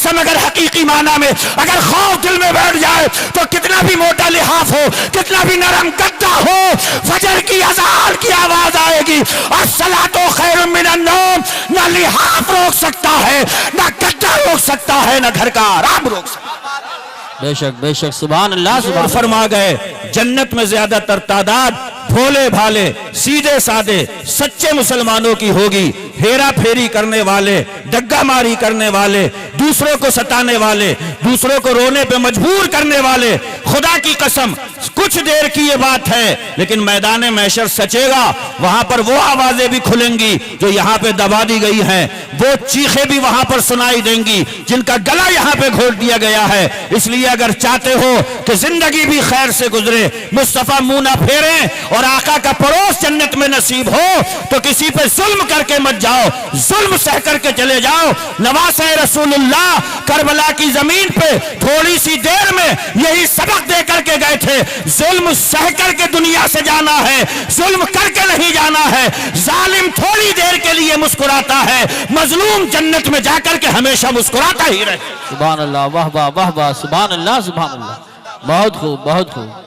कसम अगर हकीकी माना में अगर खौफ दिल में बैठ जाए तो कितना भी मोटा लिहाफ हो, कितना भी नरम गद्दा हो, फजर की अज़ान की आवाज आएगी, अस्सलातु खैरुम मिनन नौम, ना लिहाफ रोक सकता है, ना गद्दा रोक सकता है, ना घर का आराम रोक सकता है। बेशक बेशक, सुभान अल्लाह। सुभान फरमा गए जन्नत में ज्यादातर तादाद भोले भाले सीधे साधे सच्चे मुसलमानों की होगी। हेरा फेरी करने वाले, डग्गा मारी करने वाले, दूसरों को सताने वाले, दूसरों को रोने पे मजबूर करने वाले, खुदा की कसम कुछ देर की ये बात है, लेकिन मैदान महशर सचेगा, वहां पर वो आवाजें भी खुलेंगी जो यहाँ पे दबा दी गई हैं, वो चीखें भी वहां पर सुनाई देंगी जिनका गला यहाँ पे घोट दिया गया है। इसलिए अगर चाहते हो कि जिंदगी भी खैर से गुजरे, मुस्तफा मुंह ना फेरें और आका का पड़ोस जन्नत में नसीब हो, तो किसी पे जुल्म करके मत जाओ, जुल्म सह करके चले जाओ। नवासे रसूलुल्लाह करबला की जमीन पे थोड़ी सी देर में यही सबक दे करके गए थे, जुल्म सह करके दुनिया से जाना है, जुल्म करके नहीं जाना है। जालिम थोड़ी देर के लिए मुस्कुराता है, मजलूम जन्नत में जाकर के हमेशा मुस्कुराता ही रहे। सुभान अल्लाह, वाह वाह वाह वाह, सुभान अल्लाह सुभान अल्लाह, बहुत खूब बहुत खूब।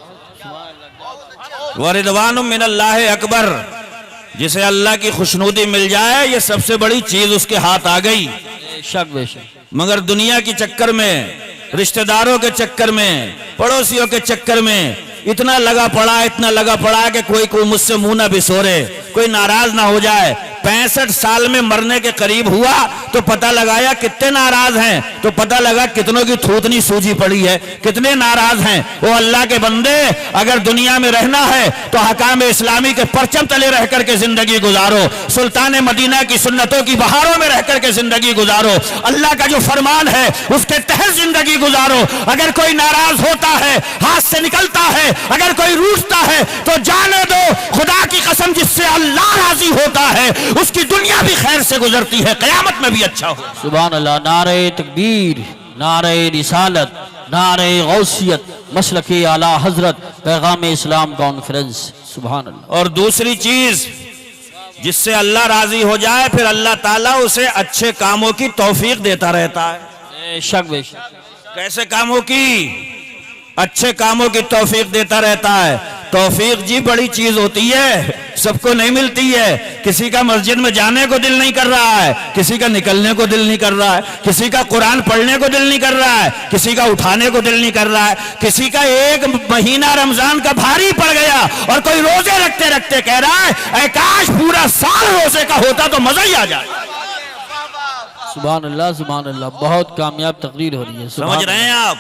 वरिदवानुम मिनल्लाहि अकबर, जिसे अल्लाह की खुशनुदी मिल जाए ये सबसे बड़ी चीज उसके हाथ आ गई। बेशक बेशक, मगर दुनिया के चक्कर में, रिश्तेदारों के चक्कर में, पड़ोसियों के चक्कर में इतना लगा पड़ा कि कोई मुझसे मुंह ना बिसोरे, कोई नाराज ना हो जाए। 65 साल में मरने के करीब हुआ तो पता लगाया कितने नाराज हैं, तो पता लगा कितनों की थूथनी सूजी पड़ी है, कितने नाराज हैं। वो अल्लाह के बंदे, अगर दुनिया में रहना है तो हकाम इस्लामी के परचम तले रह करके जिंदगी गुजारो, सुल्तान मदीना की सुन्नतों की बहारों में रह करके जिंदगी गुजारो, अल्लाह का जो फरमान है उसके तहत जिंदगी गुजारो। अगर कोई नाराज होता है, हाथ से निकलता है, अगर कोई रूठता है तो जाने दो, खुदा की कसम जिससे अल्लाह राजी होता है उसकी दुनिया भी खैर से गुजरती है, कयामत में भी अच्छा हो। सुभान अल्लाह। नारे तकबीर, नारे रिसालत, नारे गौसियत, मसलके आला हजरत, पैगाम इस्लाम कॉन्फ्रेंस। सुभान अल्लाह। और दूसरी चीज, जिससे अल्लाह राजी हो जाए फिर अल्लाह ताला उसे अच्छे कामों की तौफीक देता रहता है। बेशक बेशक। कैसे कामों की? अच्छे कामों की तौफीक देता रहता है। तौफीक जी बड़ी चीज होती है, सबको नहीं मिलती है। किसी का मस्जिद में जाने को दिल नहीं कर रहा है, किसी का निकलने को दिल नहीं कर रहा है, किसी का कुरान पढ़ने को दिल नहीं कर रहा है, किसी का उठाने को दिल नहीं कर रहा है, किसी का एक महीना रमजान का भारी पड़ गया और कोई रोजे रखते रखते कह रहा है ऐ काश पूरा साल रोजे का होता तो मजा ही आ जाए। सुभान अल्लाह सुभान अल्लाह। बहुत कामयाब तकरीर हो रही है। समझ रहे हैं आप?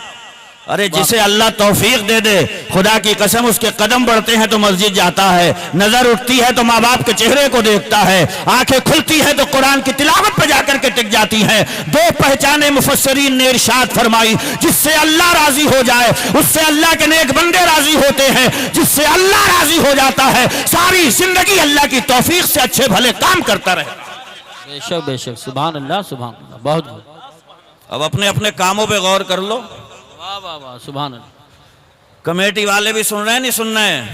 अरे जिसे अल्लाह तौफीक दे दे, खुदा की कसम उसके कदम बढ़ते हैं तो मस्जिद जाता है, नजर उठती है तो माँ बाप के चेहरे को देखता है, आंखें खुलती है तो कुरान की तिलावत पे जाकर के टिक जाती हैं। दो पहचाने मुफस्सरीन ने इरशाद फरमाई, जिससे अल्लाह राजी हो जाए उससे अल्लाह के नेक बंदे राजी होते हैं, जिससे अल्लाह राजी हो जाता है सारी जिंदगी अल्लाह की तौफीक से अच्छे भले काम करता रहे। बेशक बेशक। सुभान अल्लाह सुभान अल्लाह। बहुत। अब अपने अपने कामों पे गौर कर लो। वाह वाह वाह, सुभान अल्लाह। कमेटी वाले भी सुन रहे हैं, नहीं सुन रहे हैं?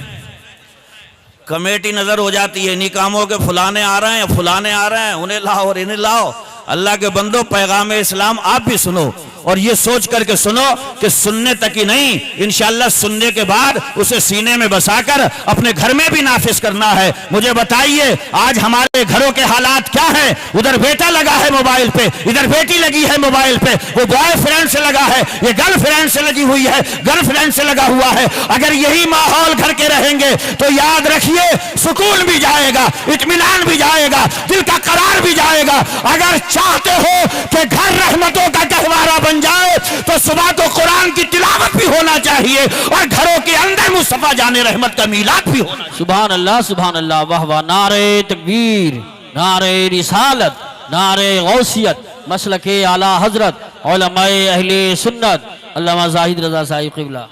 कमेटी नजर हो जाती है, इन्हीं कामों के फुलाने आ रहे हैं, फुलाने आ रहे हैं, उन्हें लाओ और इन्हें लाओ। अल्लाह के बंदो, पैगाम इस्लाम आप भी सुनो और ये सोच करके सुनो कि सुनने तक ही नहीं, इंशाअल्लाह सुनने के बाद उसे सीने में बसाकर अपने घर में भी नाफिज करना है। मुझे बताइए आज हमारे घरों के हालात क्या हैं? उधर बेटा लगा है मोबाइल पे, इधर बेटी लगी है मोबाइल पे, वो बॉयफ्रेंड से लगा है, ये गर्लफ्रेंड से लगी हुई है, गर्लफ्रेंड से लगा हुआ है। अगर यही माहौल घर के रहेंगे तो याद रखिए सुकून भी जाएगा, इत्मीनान भी जाएगा, दिल का करार भी जाएगा। अगर चाहते हो कि घर रहमतों का गहवारा बन जाए तो सुबह को कुरान की तिलावत भी होना चाहिए और घरों के अंदर मुस्तफा जाने रहमत का मीलाद भी होना चाहिए। सुभान अल्लाह सुभान अल्लाह। वाह वाह। नारे तकबीर, नारे रिसालत, नारे गौसियत, मसलके आला हजरत, उलमाए अहले सुन्नत, अल्लामा जाहिद रजा साहिब क़िबला।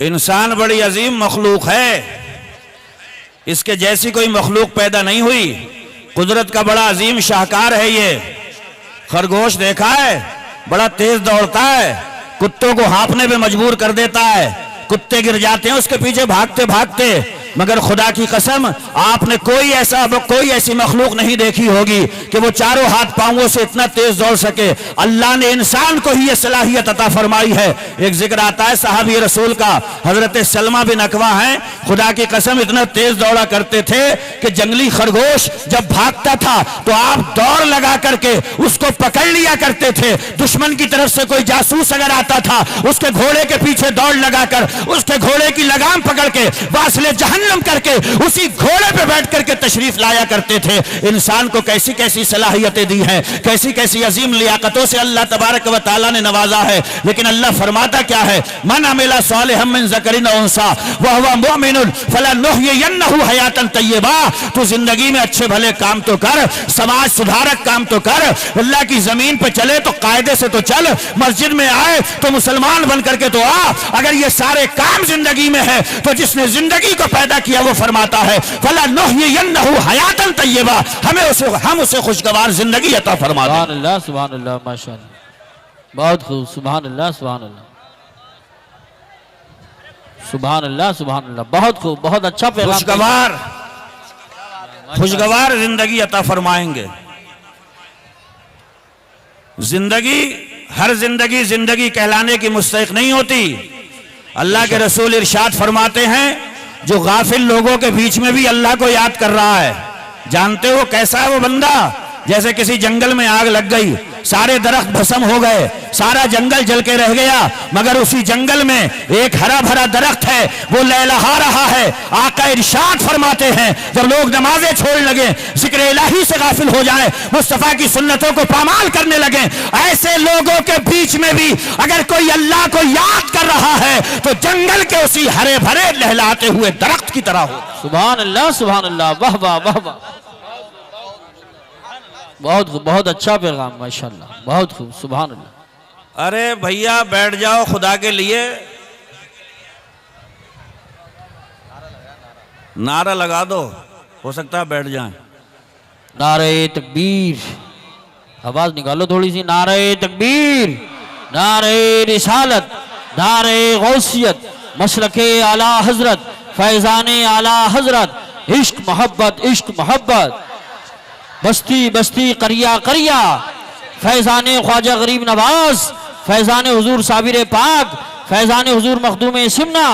इंसान बड़ी अजीम मखलूक है, इसके जैसी कोई मखलूक पैदा नहीं हुई। कुदरत का बड़ा अजीम शाहकार है ये। खरगोश देखा है, बड़ा तेज दौड़ता है, कुत्तों को हाँफने पे मजबूर कर देता है, कुत्ते गिर जाते हैं उसके पीछे भागते भागते। मगर खुदा की कसम आपने कोई ऐसी मखलूक नहीं देखी होगी कि वो चारों हाथ पांवों से इतना तेज दौड़ सके। अल्लाह ने इंसान को ही ये सलाहियत अता फरमाई है। एक जिक्र आता है सहाबी रसूल का, हजरत सलमा बिन अकवा हैं, खुदा की कसम इतना तेज दौड़ा करते थे कि जंगली खरगोश जब भागता था तो आप दौड़ लगा करके उसको पकड़ लिया करते थे। दुश्मन की तरफ से कोई जासूस अगर आता था उसके घोड़े के पीछे दौड़ लगाकर उसके घोड़े की लगाम पकड़ के वासले जहन्नम करके उसी घोड़े पे बैठ करके तशरीफ लाया करते थे। इंसान को कैसी कैसी सलाहियतें दी हैं, कैसी कैसी अजीम लियाकतों से अल्लाह तबारक व तआला ने नवाजा है। लेकिन अल्लाह फरमाता क्या है, मन अमिला सालिहम मिन ज़करिन व उन्सा व हुवा मुमिनुन फलनुहयियन्नहु हयातन तय्यबा। तू जिंदगी में अच्छे भले काम तो कर, समाज सुधारक काम तो कर, अल्लाह की जमीन पे चले तो कायदे से तो चल, मस्जिद में आए तो मुसलमान बन करके तो आ। अगर ये सारे काम जिंदगी में है तो जिसने जिंदगी को पैदा किया वो फरमाता है फलनुहयियन्नहु हयातन तय्यबा, हम उसे खुशगवार जिंदगी अता फरमा दें। सुभान अल्लाह, सुभान अल्लाह, माशाअल्लाह, बहुत खूब, सुभान अल्लाह, सुभान अल्लाह, सुभान अल्लाह, सुभान अल्लाह, बहुत खूब, बहुत अच्छा पैगाम, खुशगवार जिंदगी अता फरमाएंगे। जिंदगी हर जिंदगी कहलाने की मुस्तहिक नहीं होती। अल्लाह के रसूल इरशाद फरमाते हैं, जो गाफिल लोगों के बीच में भी अल्लाह को याद कर रहा है, जानते हो कैसा है वो बंदा? जैसे किसी जंगल में आग लग गई, सारे दरख्त भस्म हो गए, सारा जंगल जल के रह गया, मगर उसी जंगल में एक हरा भरा दरख्त है, वो लहलहा रहा है। आका इरशाद फरमाते हैं, जब लोग नमाजें छोड़ने लगे, जिक्र इलाही से गाफिल हो जाए, मुस्तफा की सुन्नतों को पामाल करने लगे, ऐसे लोगों के बीच में भी अगर कोई अल्लाह को याद कर रहा है तो जंगल के उसी हरे भरे लहलाते हुए दरख्त की तरह हो। सुभान अल्लाह, सुभान अल्लाह, वाह वाह वाह वाह, बहुत बहुत अच्छा पैगाम, माशाअल्लाह, बहुत खूब, सुभान अल्लाह। अरे भैया बैठ जाओ खुदा के लिए, नारा लगा दो, हो सकता है बैठ जाएं। नारे तकबीर, आवाज निकालो थोड़ी सी, नारे तकबीर, नारे रिसालत, नारे गौसियत, मसलके आला हजरत, फैजाने आला हजरत, इश्क मोहब्बत, इश्क मोहब्बत, बस्ती बस्ती करिया करिया, फैजाने ख्वाजा गरीब नवाज, फैजाने हुजूर साबिर पाक, फैजाने हुजूर मखदूम सिमना,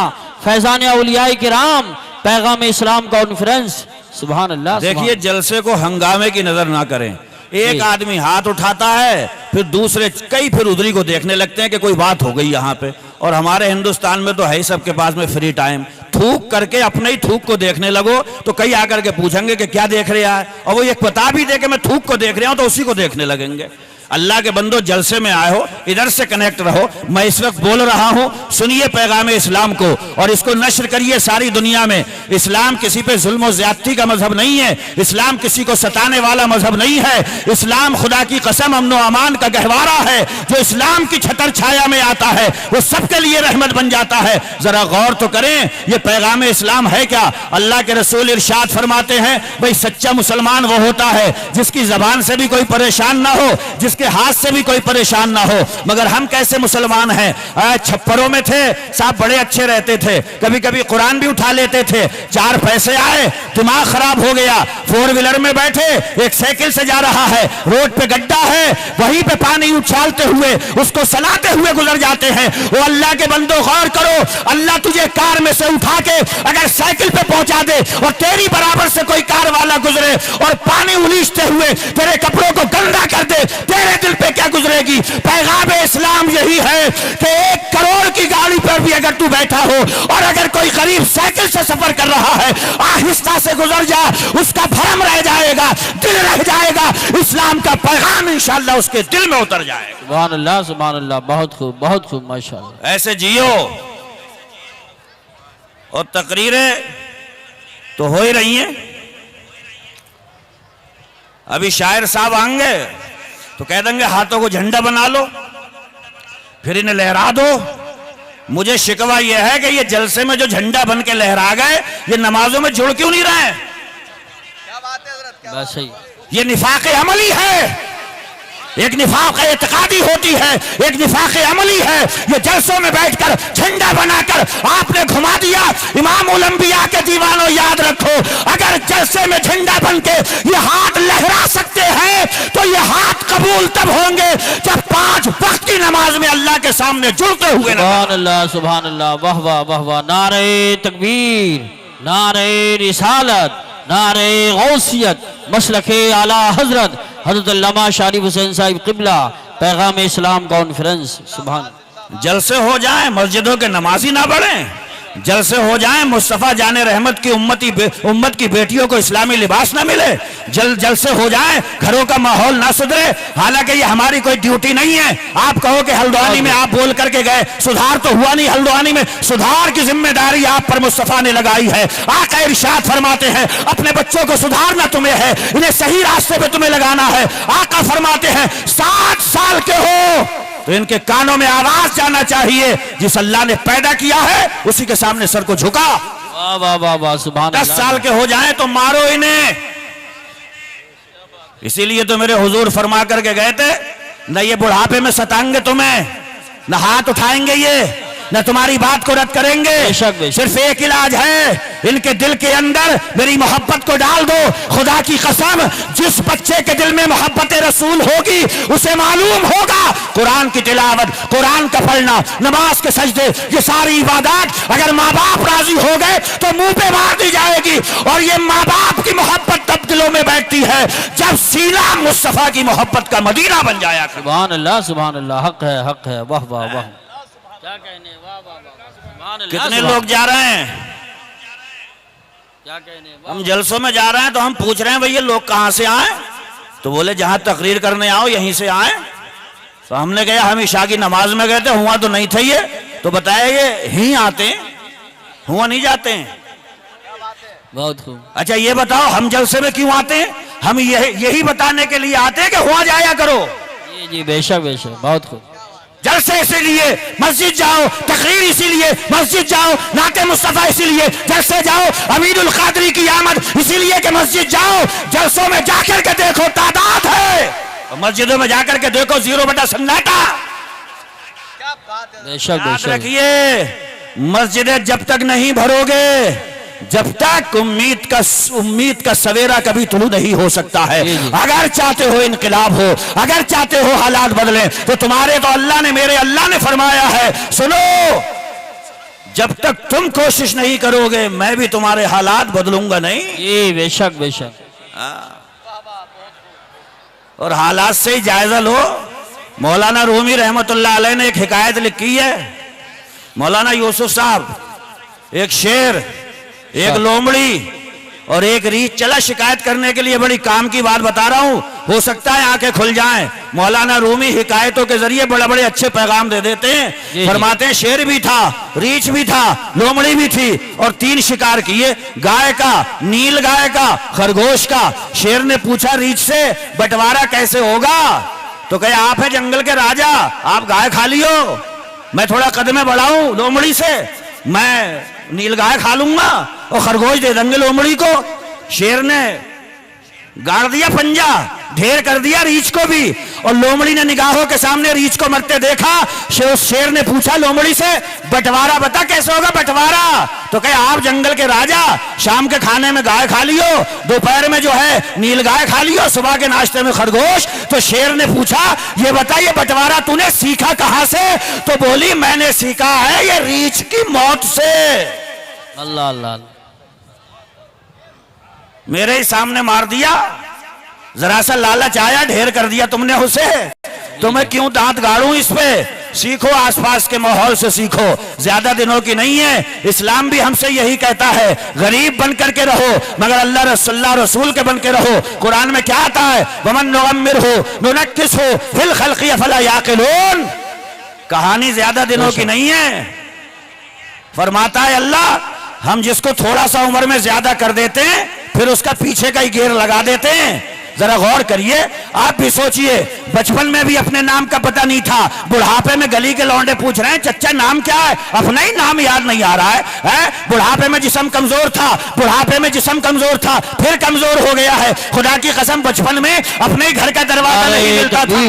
फैजाने औलियाए किराम, पैगाम इस्लाम कॉन्फ्रेंस। सुभान अल्लाह। देखिए जलसे को हंगामे की नजर ना करें। एक आदमी हाथ उठाता है, फिर दूसरे कई फिर उधरी को देखने लगते हैं कि कोई बात हो गई यहाँ पे। और हमारे हिंदुस्तान में तो है ही सबके पास में फ्री टाइम, थूक करके अपने ही थूक को देखने लगो तो कई आकर के पूछेंगे कि क्या देख रहे हैं, और वो ये बता भी दे कि मैं थूक को देख रहा हूं तो उसी को देखने लगेंगे। अल्लाह के बंदो जलसे में आए हो, इधर से कनेक्ट रहो। मैं इस वक्त बोल रहा हूं, सुनिए पैगाम इस्लाम को और इसको नश्र करिए सारी दुनिया में। इस्लाम किसी पे जुल्म और ज्यादती का मजहब नहीं है, इस्लाम किसी को सताने वाला मजहब नहीं है। इस्लाम खुदा की कसम अमन व अमान का गहवारा है। जो इस्लाम की छतर छाया में आता है वो सबके लिए रहमत बन जाता है। जरा गौर तो करें, ये पैगाम इस्लाम है क्या? अल्लाह के रसूल इरशाद फरमाते हैं, भाई सच्चा मुसलमान वो होता है जिसकी जबान से भी कोई परेशान ना हो, जिसके हाथ से भी कोई परेशान ना हो। मगर हम कैसे मुसलमान हैं? छप्परों में थे, साहब बड़े अच्छे रहते थे, कभी कभी कुरान भी उठा लेते थे। 4 पैसे आए, दिमाग खराब हो गया, 4 व्हीलर में बैठे, एक साइकिल से जा रहा है, रोड पे गड्ढा है, वहीं पे पानी उछालते हुए उसको सलाते हुए गुजर जाते हैं। वो अल्लाह के बंदो गौर करो, अल्लाह तुझे कार में से उठा के अगर साइकिल पे पहुंचा दे और तेरी बराबर से कोई कार वाला गुजरे और पानी उलीचते हुए तेरे कपड़ों को गंदा कर दे, तेरे दिल पे क्या गुजरेगी? पैगाम इस्लाम यही है कि 1 करोड़ की गाड़ी पर भी अगर तू बैठा हो और अगर कोई गरीब साइकिल से सफर कर रहा है, आहिस्ता से गुजर जा, उसका भरम रह जाएगा, दिल रह जाएगा, इस्लाम का पैगाम इंशाअल्लाह उसके दिल में उतर जाएगा। सुभान अल्लाह, सुभान अल्लाह, बहुत खूब, बहुत खूब, माशाअल्लाह। ऐसे जियो। और तकरीरें तो हो ही रही हैं। अभी शायर साहब आएंगे तो कह देंगे हाथों को झंडा बना लो, फिर इन्हें लहरा दो। मुझे शिकवा यह है कि ये जलसे में जो झंडा बन के लहरा गए, ये नमाजों में जुड़ क्यों नहीं रहे? क्या बात है हज़रत, क्या बस सही, ये निफाक़ अमली है। एक निफाक एतकादी होती है, एक निफाक अमली है। ये जलसों में बैठकर झंडा बनाकर आपने घुमा दिया। इमाम उल अंबिया के दीवानों, याद रखो, अगर जलसे में झंडा बन के ये हाथ लहरा सकते हैं तो ये हाथ कबूल तब होंगे जब 5 वक्त की नमाज में अल्लाह के सामने जुड़ते हुए सुभान अल्लाह, सुभान अल्लाह, वाह वाह वाह वाह। नारे तकबीर, नारे रिसालत, नारे गौसियत, मसलके आला हजरत हजरत अल्लामा शारिफ हुसैन साहिब किबला, पैगाम इस्लाम कॉन्फ्रेंस। सुभान। जलसे हो जाए, मस्जिदों के नमाजी ना बढ़े, जलसे हो जाए, मुस्तफ़ा जाने रहमत की उम्मत की बेटियों को इस्लामी लिबास ना मिले, जलसे हो जाए, घरों का माहौल ना सुधरे। हालांकि ये हमारी कोई ड्यूटी नहीं है। आप कहो कि हल्द्वानी में आप बोल करके गए, सुधार तो हुआ नहीं हल्द्वानी में, सुधार की जिम्मेदारी आप पर मुस्तफ़ा ने लगाई है। आका इरशाद फरमाते हैं, अपने बच्चों को सुधारना तुम्हें है, इन्हें सही रास्ते पे तुम्हें लगाना है। आका फरमाते हैं 7 साल के हो तो इनके कानों में आवाज जाना चाहिए, जिस अल्लाह ने पैदा किया है उसी के सामने सर को झुका। वाह वाह वाह वाह, सुभान 10 अल्लाह। साल के हो जाएं तो मारो इन्हें। इसीलिए तो मेरे हुजूर फरमा करके गए थे, न ये बुढ़ापे में सताएंगे तुम्हें, न हाथ उठाएंगे ये, न तुम्हारी बात को रद्द करेंगे। बेशक, बेशक। सिर्फ एक इलाज है, इनके दिल के अंदर मेरी मोहब्बत को डाल दो। खुदा की कसम, जिस बच्चे के दिल में मोहब्बत रसूल होगी उसे मालूम होगा कुरान की तिलावत, कुरान का पढ़ना, नमाज के सजदे, ये सारी इबादत अगर माँ बाप राजी हो गए तो मुंह पे मार दी जाएगी। और ये माँ बाप की मोहब्बत तब दिलों में बैठती है जब सीना मुस्तफा की मोहब्बत का मदीना बन जाया करे। सुभान अल्लाह, सुभान अल्लाह, हक है, हक है, वाह वाह वाह। क्या कहने, वाह वाह वाह, सुभान अल्लाह। कितने लोग जा रहे हैं? क्या कहने, वाह। हम जलसों में जा रहे हैं तो हम पूछ रहे हैं भाई ये लोग कहां से आए? तो बोले जहां तकरीर करने आओ यहीं से आए। तो हमने कहा हम इशा की नमाज में गए थे, हुआ तो नहीं थे ये। तो बताया ये ही आते हैं, हुआ नहीं जाते हैं। बहुत खूब। अच्छा ये बताओ हम जलसे में क्यों आते हैं? हम यही बताने के लिए आते हैं कि हुआ जाया करो। जी जी, बेशक बेशक, बहुत खूब। जलसे इसीलिए मस्जिद जाओ, तकरीर इसीलिए मस्जिद जाओ, नाते मुस्तफा इसीलिए जलसे जाओ, अमीरुल कादरी की आमद इसीलिए कि मस्जिद जाओ। जलसों में जाकर के देखो तादाद है, और मस्जिदों में जाकर के देखो 0 बटा सन्नाटा। बेशक याद बेशक। रखिए, मस्जिदें जब तक नहीं भरोगे जब तक उम्मीद का सवेरा कभी तुलू नहीं हो सकता है। जी, जी। अगर चाहते हो इनकलाब हो, अगर चाहते हो हालात बदले, तो तुम्हारे तो अल्लाह ने, मेरे अल्लाह ने फरमाया है, सुनो, जब तक तुम कोशिश नहीं करोगे मैं भी तुम्हारे हालात बदलूंगा नहीं। जी बेशक बेशक। और हालात से ही जायजा लो। मौलाना रूमी रहमतुल्लाह अलैह ने एक हिकायत लिखी है। मौलाना यूसुफ साहब, एक शेर, एक लोमड़ी और एक रीछ चला शिकायत करने के लिए। बड़ी काम की बात बता रहा हूं, हो सकता है आंखें खुल जाएं। मौलाना रूमी हिकायतों के जरिए बड़े बड़े अच्छे पैगाम दे देते हैं। फरमाते हैं शेर भी था, रीछ भी था, लोमड़ी भी थी और 3 शिकार किए, गाय का, नील गाय का, खरगोश का। शेर ने पूछा रीछ से, बंटवारा कैसे होगा? तो कहे आप है जंगल के राजा, आप गाय खा लियो, मैं थोड़ा कदम बढ़ाऊं लोमड़ी से, मैं नील गाय खा लूंगा और खरगोश दे देंगे लोमड़ी को। शेर ने गाड़ दिया पंजा, ढेर कर दिया रीछ को भी, और लोमड़ी ने निगाहों के सामने रीछ को मरते देखा। शेर ने पूछा लोमड़ी से, बंटवारा बता कैसे होगा बंटवारा? तो कहे आप जंगल के राजा, शाम के खाने में गाय खा लियो, दोपहर में जो है नील गाय खा लियो, सुबह के नाश्ते में खरगोश। तो शेर ने पूछा ये बताइए बंटवारा तूने सीखा कहां से? तो बोली मैंने सीखा है ये रीछ की मौत से। अल्लाह अल्लाह। मेरे ही सामने मार दिया, जरा सा लालच आया, ढेर कर दिया तुमने उसे, तो मैं क्यों दांत गाड़ूं इस पे? सीखो, आसपास के माहौल से सीखो, ज्यादा दिनों की नहीं है। इस्लाम भी हमसे यही कहता है, गरीब बन करके रहो मगर अल्लाह रसूल के बन के रहो। कुरान में क्या आता है? वमन नुअम्मिर हो नुनक्किस हो फिल खल्क़ि फला याक़िलून। कहानी ज्यादा दिनों की नहीं है। फरमाता है अल्लाह, हम जिसको थोड़ा सा उम्र में ज्यादा कर देते हैं फिर उसका पीछे का ही गेर लगा देते हैं। जरा गौर करिए, आप भी सोचिए, बचपन में भी अपने नाम का पता नहीं था, बुढ़ापे में गली के लौंडे पूछ रहे हैं चच्चा नाम क्या है, अपना ही नाम याद नहीं आ रहा है? बुढ़ापे में जिस्म कमजोर था, बुढ़ापे में जिस्म कमजोर था, फिर कमजोर हो गया है। खुदा की कसम बचपन में अपने ही घर का दरवाजा नहीं मिलता था।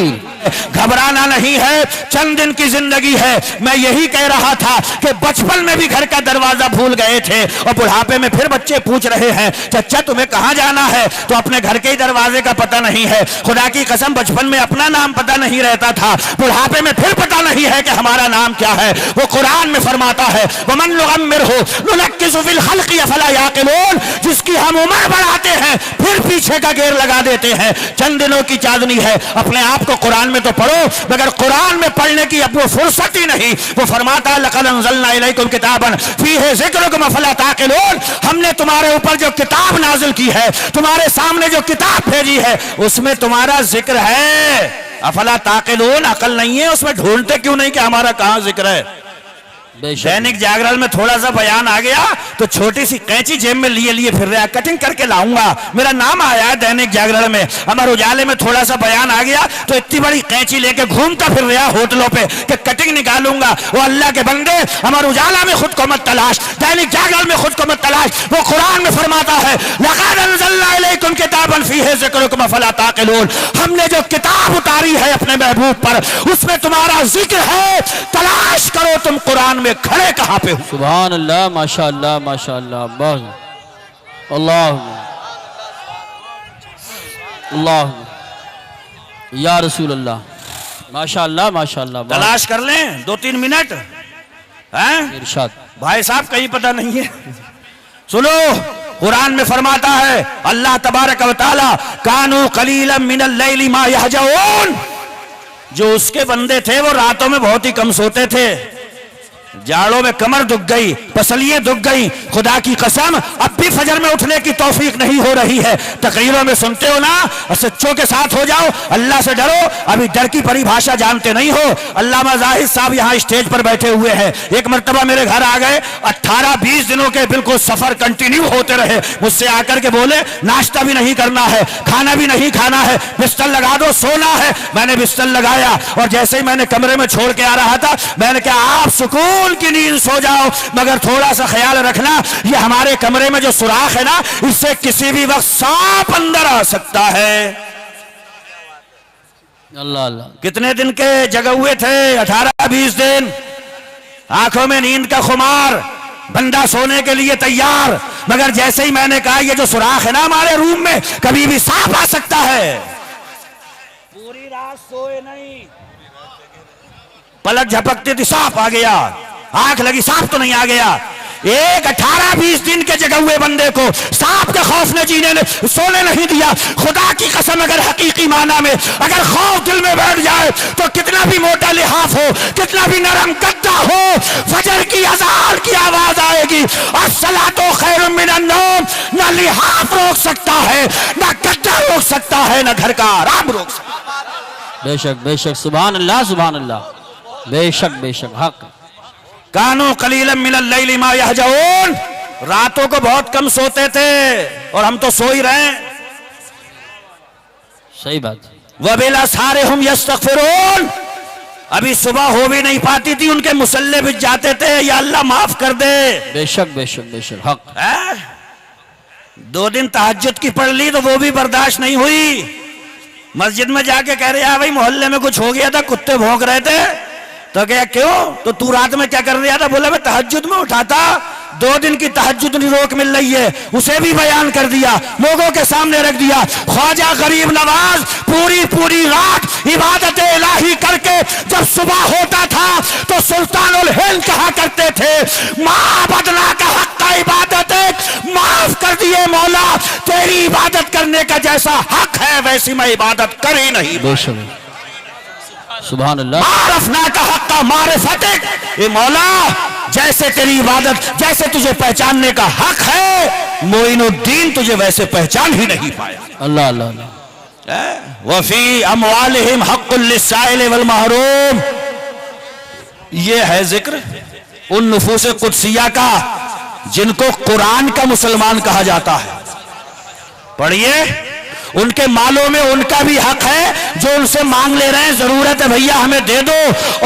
घबराना नहीं है, चंद दिन की जिंदगी है। मैं यही कह रहा था कि बचपन में भी घर का दरवाजा भूल गए थे और बुढ़ापे में फिर बच्चे पूछ रहे हैं चच्चा तुम्हें कहां जाना है, तो अपने घर के ही दरवाजे का पता नहीं है। खुदा की कसम बचपन में अपना नाम पता नहीं रहता था, बुढ़ापे में फिर पता नहीं है कि हमारा नाम क्या है। वो कुरान में फरमाता है वमन नुअम्मिरहु नुनक्किसु फिल खल्क़ि अफला याक़िलून, जिसकी हम उम्र बढ़ाते हैं फिर पीछे का घेर लगा देते हैं। चंद दिनों की चांदनी है, अपने आप को कुरान में तो पढ़ो, मगर कुरान में पढ़ने की अब वो फुर्सत ही नहीं। वो फरमाता है लक़द अंज़लना इलैकुम किताबन फ़ीहि ज़िक्रुकुम अफ़ला ताक़िलून, हमने तुम्हारे ऊपर जो किताब नाज़िल की है, तुम्हारे सामने जो किताब भेजी है, उसमें तुम्हारा जिक्र है। अफ़ला ताक़िलून, अकल नहीं है उसमें, ढूंढते क्यों नहीं कि हमारा कहां जिक्र है? दैनिक जागरण में थोड़ा सा बयान आ गया तो छोटी सी कैंची जेब में लिए लिए फिर रहा, कटिंग करके लाऊंगा, मेरा नाम आया है दैनिक जागरण में। अमर उजाले में थोड़ा सा बयान आ गया तो इतनी बड़ी कैंची लेके घूमता फिर रहा होटलों पे कि कटिंग निकालूंगा। वो अल्लाह के बंदे, अमर उजाला में खुद को मत तलाश, दैनिक जागरण में खुद को मत तलाश। वो कुरान में फरमाता है लक़द अंज़लना इलैकुम किताबन फ़ीहि ज़िक्रुकुम अफ़ला ताक़िलून, हमने जो किताब उतारी है अपने महबूब पर उसमें तुम्हारा जिक्र है, तलाश करो तुम कुरान में खड़े कहां पे हो। सुभान अल्लाह, माशाअल्लाह माशाअल्लाह, अल्लाह अल्लाह या रसूल अल्लाह, माशाअल्लाह माशाअल्लाह। तलाश कर लें 2-3 मिनट, हैं इरशाद। भाई साहब कहीं पता नहीं है। सुनो, कुरान में फरमाता है अल्लाह तबारक व तआला कानू कलीलन मिनल लैली मा यहजऊन, जो उसके बंदे थे वो रातों में बहुत ही कम सोते थे। जाड़ों में कमर दुख गई, पसलियां दुख गई, खुदा की कसम अब भी फजर में उठने की तौफीक नहीं हो रही है। तकरीरों में सुनते हो ना, सच्चों के साथ हो जाओ, अल्लाह से डरो, अभी डर की परिभाषा जानते नहीं हो। अल्लामा जाहिद साहब यहाँ स्टेज पर बैठे हुए हैं, एक मरतबा मेरे घर आ गए, 18-20 दिनों के बिल्कुल सफर कंटिन्यू होते रहे। मुझसे आकर के बोले नाश्ता भी नहीं करना है, खाना भी नहीं खाना है, बिस्तर लगा दो, सोना है। मैंने बिस्तर लगाया और जैसे ही मैंने कमरे में छोड़ के आ रहा था, मैंने कहा आप सुकून की नींद सो जाओ, मगर थोड़ा सा ख्याल रखना ये हमारे कमरे में जो सुराख है ना, इससे किसी भी वक्त सांप अंदर आ सकता है। अल्लाह अल्लाह। कितने दिन के जगे हुए थे? 18-20 दिन। आंखों में नींद का खुमार, बंदा सोने के लिए तैयार, मगर जैसे ही मैंने कहा ये जो सुराख है ना हमारे रूम में, कभी भी सांप आ सकता है। पूरी रात सोए नहीं, पलक झपकती थी सांप आ गया, आंख लगी सांप तो नहीं आ गया। एक 18-20 दिन के जगे हुए बंदे को सांप के खौफ ने सोने नहीं दिया। खुदा की कसम अगर हकीकी माना में अगर खौफ दिल में बैठ जाए तो कितना भी मोटा लिहाफ हो, कितना भी नरम गद्दा हो, फजर की अज़ान की आवाज आएगी, अस्सलातु खैरुम मिनन नौम, न लिहाफ रोक सकता है, न गद्दा रोक सकता है, न घर का आराम रोक सकता है। बेशक बेशक, सुभान अल्लाह सुभान अल्लाह, बेशक बेशक हक। कानू कलीलन मिनल लैली मा यहजऊन, रातों को बहुत कम सोते थे और हम तो सो ही रहे हैं। सही बात। वबिल असहारे हुम यस्तगफिरून, अभी सुबह हो भी नहीं पाती थी, उनके मुसल्ले बिछ जाते थे, या अल्लाह माफ कर दे। बेशक बेशक बेशक हक। 2 दिन तहज्जुद की पढ़ ली तो वो भी बर्दाश्त नहीं हुई। मस्जिद में जाके कह रहे हैं भाई मोहल्ले में कुछ हो गया था, कुत्ते भौंक रहे थे। तो क्या क्यों, तो तू रात में क्या कर रहा था? बोला मैं तहज्जुद में उठा था। 2 दिन की तहज्जुद रोक मिल रही है, उसे भी बयान कर दिया, लोगों के सामने रख दिया। ख्वाजा गरीब नवाज पूरी रात इबादत इलाही करके जब सुबह होता था तो सुल्तानुल हिंद कहा करते थे माँ बदला का हक का इबादत माफ कर दिए मौला, तेरी इबादत करने का जैसा हक है वैसी मैं इबादत कर ही नहीं। सुभान अल्लाह। मारफना का हक का मारिफतिक, ए मौला जैसे तेरी इबादत, जैसे तुझे पहचानने का हक है, मोइनुद्दीन तुझे वैसे पहचान ही नहीं पाया। अल्लाह अल्लाह अल्लाह। वफी अमवालिहिम हक़्क़ुल लिस्साइल वल महरूम, ये है जिक्र उन नुफूस कुदसिया का जिनको कुरान का मुसलमान कहा जाता है। पढ़िए, उनके मालों में उनका भी हक है, जो उनसे मांग ले रहे हैं जरूरत है भैया हमें दे दो,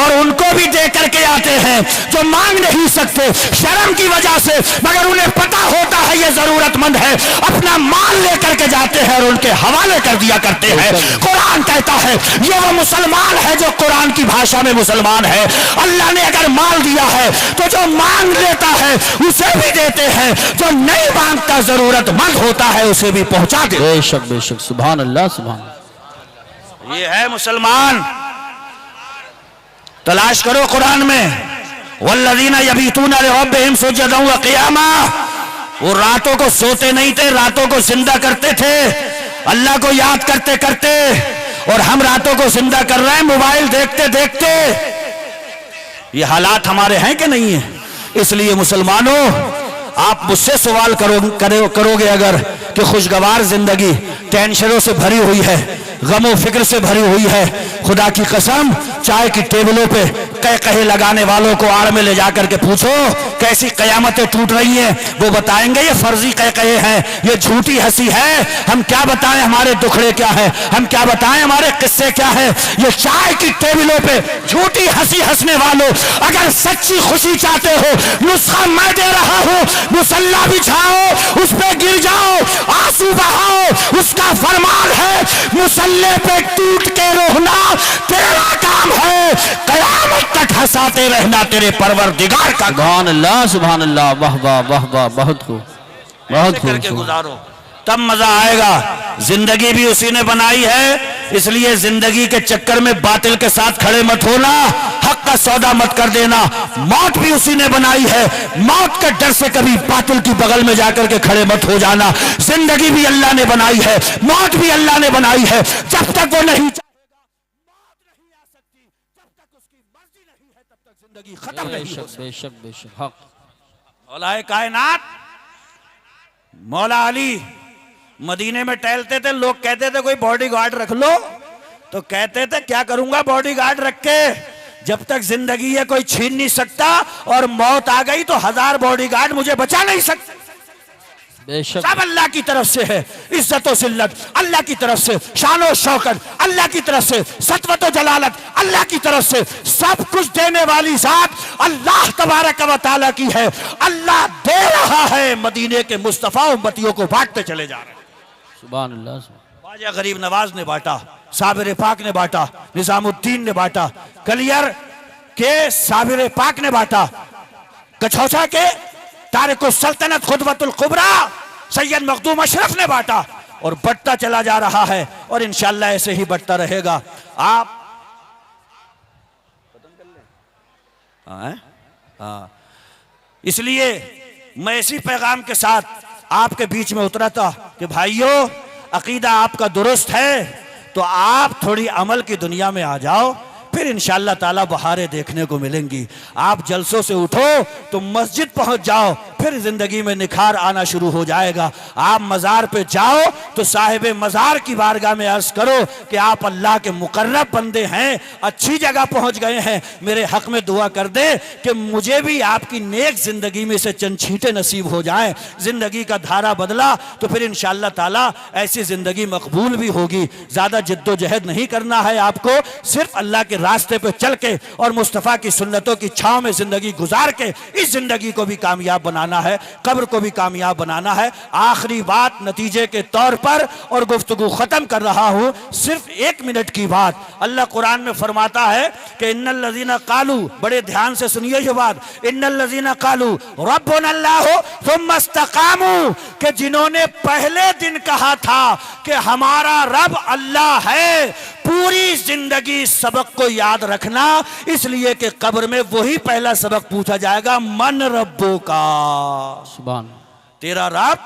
और उनको भी दे करके आते हैं जो मांग नहीं सकते शर्म की वजह से, मगर उन्हें पता होता है ये जरूरतमंद है, अपना माल लेकर के जाते हैं और उनके हवाले कर दिया करते हैं। कुरान कहता है ये वो मुसलमान है जो कुरान की भाषा में मुसलमान है। अल्लाह ने अगर माल दिया है तो जो मांग लेता है उसे भी देते हैं, जो नहीं मांगता जरूरतमंद होता है उसे भी पहुंचा देते हैं। बेशक बेशक, सुभान अल्लाह सुभान अल्लाह। ये है मुसलमान। तलाश करो कुरान में, वल्लज़ीना यबीतूना लिरब्बिहिम सुज्जदन व क़ियामा, वो रातों को सोते नहीं थे, रातों को जिंदा करते थे अल्लाह को याद करते करते, और हम रातों को जिंदा कर रहे हैं मोबाइल देखते देखते। ये हालात हमारे हैं कि नहीं है? इसलिए मुसलमानों आप मुझसे सवाल करोगे अगर कि खुशगवार जिंदगी टेंशनों से भरी हुई है, गमो फिक्र से भरी हुई है, खुदा की कसम चाय की टेबलों पे कह कहे लगाने वालों को आड़ में ले जाकर के पूछो कैसी कयामतें टूट रही हैं, वो बताएंगे ये फर्जी कह कहे हैं, ये झूठी हंसी है। हम क्या बताएं हमारे दुखड़े क्या है, हम क्या बताएं हमारे किस्से क्या है। ये चाय की टेबलों पे झूठी हंसी हंसने वालों, अगर सच्ची खुशी चाहते हो नुस्खा मैं दे रहा हूं, मुसल्ला बिछाओ, उस पे गिर जाओ, आंसू बहाओ, उसका फरमान है मुसल्ले पे टूट के रोना तेरा काम है, कयामत तक हंसाते रहना तेरे परवरदिगार का। सुभान अल्लाह सुभान अल्लाह, वाह वाह वाह वाह, बहुत खूब बहुत खूब। करके गुजारो तब मजा आएगा। जिंदगी भी उसी ने बनाई है, इसलिए जिंदगी के चक्कर में बातिल के साथ खड़े मत होना, हक का सौदा मत कर देना। मौत भी उसी ने बनाई है, मौत के डर से कभी बातिल की बगल में जाकर के खड़े मत हो जाना। जिंदगी भी अल्लाह ने बनाई है, मौत भी अल्लाह ने बनाई है। जब तक वो नहीं चाहेगा मौत नहीं आ सकती, जब तक उसकी मर्जी नहीं है तब तक जिंदगी खत्म नहीं हो सकती। बेशक बेशक हक। मौलाए कायनात मौला अली मदीने में टहलते थे, लोग कहते थे कोई बॉडीगार्ड रख लो, तो कहते थे क्या करूंगा बॉडीगार्ड रख के, जब तक जिंदगी है कोई छीन नहीं सकता, और मौत आ गई तो 1000 बॉडीगार्ड मुझे बचा नहीं सकते। बेशक सब अल्लाह की तरफ से है, इज्जत और जिल्लत अल्लाह की तरफ से, शान और शौकत अल्लाह की तरफ से, सतवत और जलालत अल्लाह की तरफ से, सब कुछ देने वाली जात अल्लाह तबारक व तआला की है। अल्लाह दे रहा है, मदीने के मुस्तफा उम्मतियों को बांटते चले जा रहे हैं। सुभान अल्लाह। ख्वाजा गरीब नवाज ने बांटा, साबिर पाक ने बांटा, निजामुद्दीन ने बांटा, कलियर के साबिर पाक ने बांटा, कछौछा के तारिक सल्तनत खुदवतुल कुबरा सैयद मखदूम अशरफ ने बांटा, और बढ़ता चला जा रहा है, और इंशाअल्लाह ऐसे ही बढ़ता रहेगा। आप हाँ, इसलिए मैं इसी पैगाम के साथ आपके बीच में उतरा था कि भाइयों अकीदा आपका दुरुस्त है तो आप थोड़ी अमल की दुनिया में आ जाओ, फिर इंशाअल्लाह ताला बहारें देखने को मिलेंगी। आप जलसों से उठो तो मस्जिद पहुंच जाओ, फिर जिंदगी में निखार आना शुरू हो जाएगा। आप मज़ार पे जाओ तो साहिब मज़ार की बारगाह में अर्ज करो कि आप अल्लाह के मुकर्रब बंदे हैं, अच्छी जगह पहुंच गए हैं, मेरे हक में दुआ कर दे कि मुझे भी आपकी नेक जिंदगी में से चंद छींटे नसीब हो जाएं। जिंदगी का धारा बदला तो फिर इंशाअल्लाह ताला ऐसी जिंदगी मकबूल भी होगी। ज्यादा जिद्दोजहद नहीं करना है आपको, सिर्फ अल्लाह के रास्ते पे चल के और मुस्तफ़ा की सुन्नतों की छांव में जिंदगी गुजार के इस जिंदगी को भी कामयाब बनाना है, कब्र को भी कामयाब बनाना है। आखिरी बात नतीजे के तौर पर, और गुफ्तगू खत्म कर रहा हूं, सिर्फ 1 मिनट की बात। अल्लाह कुरान में फरमाता है कि इन्नल लज़ीना कालू, बड़े ध्यान से सुनिए ये बात, इन्नल लज़ीना कालू रब्बुना अल्लाह सुम्मा इस्तक़ामू, कि जिन्होंने पहले दिन कहा था कि हमारा रब अल्लाह है, पूरी जिंदगी सबक को याद रखना, इसलिए कि कब्र में वही पहला सबक पूछा जाएगा, मन रब्बो का, सुभान तेरा रब।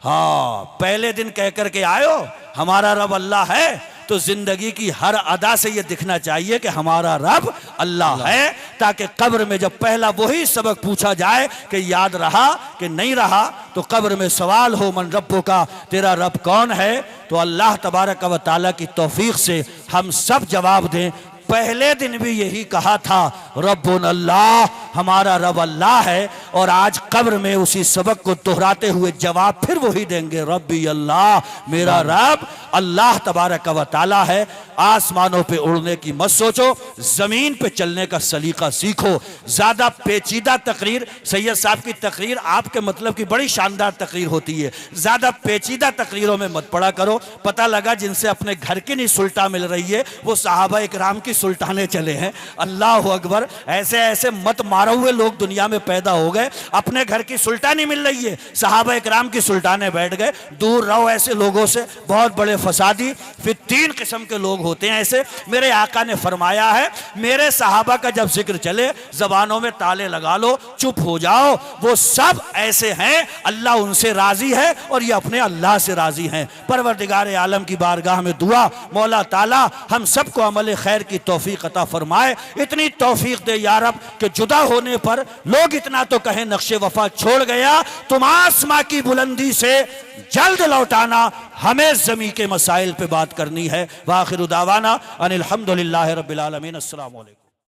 हाँ, पहले दिन कह करके आयो हमारा रब अल्लाह है, तो जिंदगी की हर अदा से यह दिखना चाहिए कि हमारा रब अल्लाह है, ताकि कब्र में जब पहला वही सबक पूछा जाए कि याद रहा कि नहीं रहा, तो कब्र में सवाल हो मन रब्बो का, तेरा रब कौन है, तो अल्लाह तबारक व तआला की तौफीक से हम सब जवाब दें। पहले दिन भी यही कहा था, रब्बुन अल्लाह, हमारा रब अल्लाह है। और आज कब्र में उसी सबक को दोहराते हुए जवाब फिर वही देंगे, रब्बी अल्लाह, मेरा रब अल्लाह तबारक व तआला है। आसमानों पे उड़ने की मत सोचो, जमीन पे चलने का सलीका सीखो। ज्यादा पेचीदा तकरीर, सैयद साहब की तकरीर आपके मतलब की बड़ी शानदार तकरीर होती है, ज्यादा पेचीदा तकरीरों में मत पड़ा करो। पता लगा जिनसे अपने घर की नहीं सुल्टा मिल रही है वो सहाबा इकराम की सुल्ताने चले हैं। अल्लाह अकबर, ऐसे ऐसे मत मारे हुए लोग दुनिया में पैदा हो गए, अपने घर की सुल्तानी मिल रही है, सहाबा इकराम की सुल्ताने बैठ गए। दूर रहो ऐसे लोगों से, बहुत बड़े फसादी। फिर 3 किस्म के लोग होते हैं ऐसे। मेरे आका ने फरमाया है, मेरे सहाबा का जब जिक्र चले जबानों में ताले लगा लो, चुप हो जाओ। वो सब ऐसे हैं, अल्लाह उनसे राजी है और ये अपने अल्लाह से राजी हैं। परवरदिगार आलम की बारगाह में दुआ, मौला ताला हम सबको अमल खैर की तौफीक अता फरमाए। इतनी तौफीक दे या रब कि जुदा होने पर लोग इतना तो कहें नक्शे वफा छोड़ गया, तुम आसमां की बुलंदी से जल्द लौटाना, हमें जमी के मसाइल पे बात करनी है। वाखिर दावाना अनिल हम्दुलिल्लाहि रब्बिल आलमीन। अस्सलामु अलैकुम।